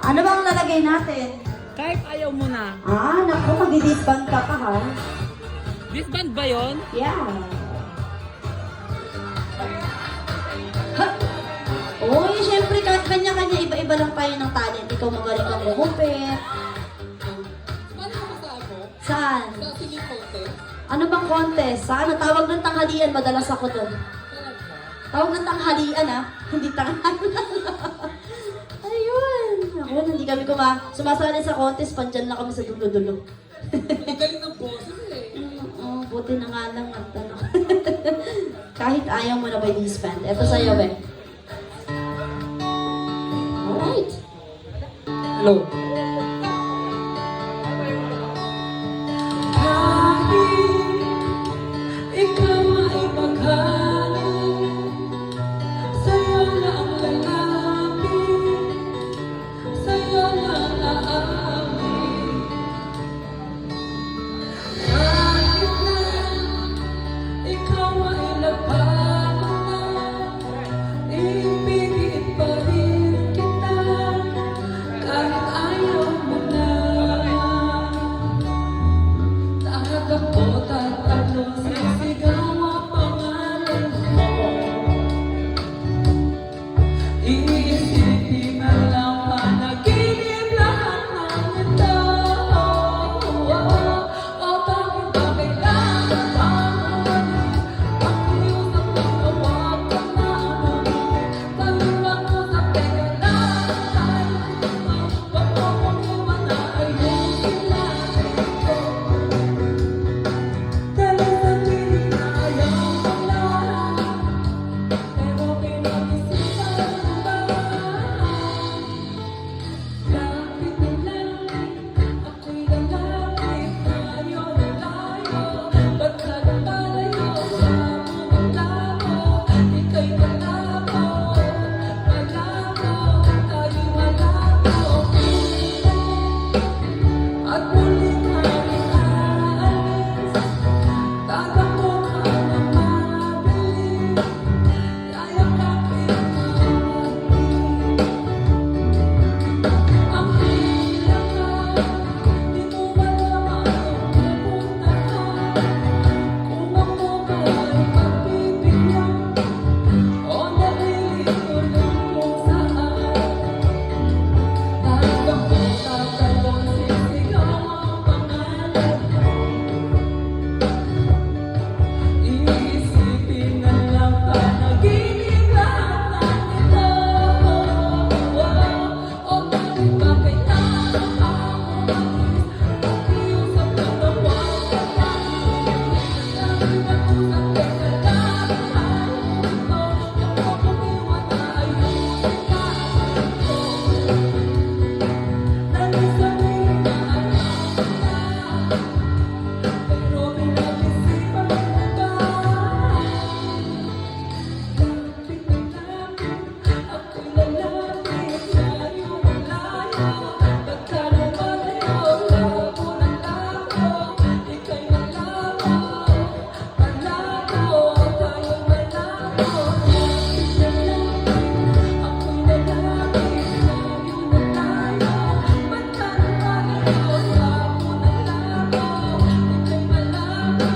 Ano bang lalagay natin? Kahit ayaw mo na. Naku, magdi-disband ka pa ha? Disband ba yun? Yeah. Uy, syempre, kanya-kanya, iba-iba lang tayo ng talent. Ikaw magaling kang gumupit. Paano nakasaan mo? Saan? Sa singing contest? Ano bang contest? Sa ano? Tawag ng tanghalian, madalas ako doon. Talaga? Tawag ng tanghalian hindi tanghalian. Ayun. Ako, hindi kami sumasali sa contest, pandyan lang kami sa dulo-dulo. Ang galing ng boses eh. Buti na nga lang at ano. Kahit ayaw mo na by disband. Ito sa'yo, be. Alright. Hello. Ikaw ay maghaling, sa'yo na ang lalapit, sa'yo na ang aamin. Kahit na ikaw ay nagbago na, ibigin pa rin kita, kahit ayaw mo na. Tahaga ko tatanong, sisigaw ang pangalan mo. Iisipin na lang panaginip lahat ng ito. O bakit ba kailangan pa umalis? Pakiusap lang na huwag ka na umulit. Pag-usap, teka lang tayo dito. Wag mo kong iwan na ayusin natin ito. Dahil sabihin na ayaw mo na, pero pinag-isipan mo ba? Lapit na lapit, ako'y lalapit, tayo na tayo. Ba't ka lumalayo sa munang labo? Ika'y malabo, malabo, tayo'y malabo. At muling kami aalis, tatakbo ka na mabilis, yayakapin natin. Ang hirap ka, di mo malaman kung pupunta ka. Kung ako ba ay pagbibigyan, o nalilito lang kung saan. Tahaga ko tatanong, sisigaw ang pangalan mo. Iisipin na lang panaginip lahat ng ito. O bakit ba kailangan pa umalis? Pakiusap lang na huwag ka na umulit. Sabi mag-usap, teka lang tayo dito. Wag mo kong iwan na ayusin natin ito. Dahil sabihin na ayaw mo na, pero pinag-isipan mo ba? Lapit na lapit, ako'y lalapit, layo na layo. Pagka lumalayo, labo na labo, ika'y malabo, malabo, tayo'y malabo. Lapit na lapit, ako'y lalapit, layo na layo. Pagka lumalayo, labo na labo, ika'y malabo,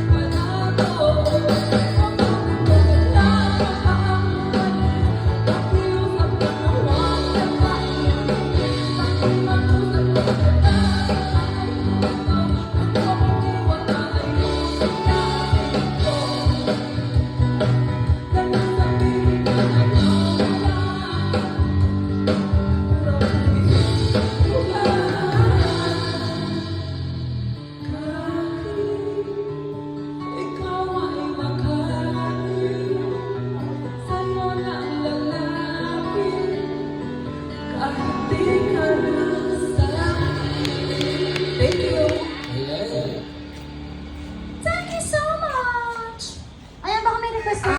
malabo. Ikaw ay maghaling, sa'yo na ang lalapit, kahit di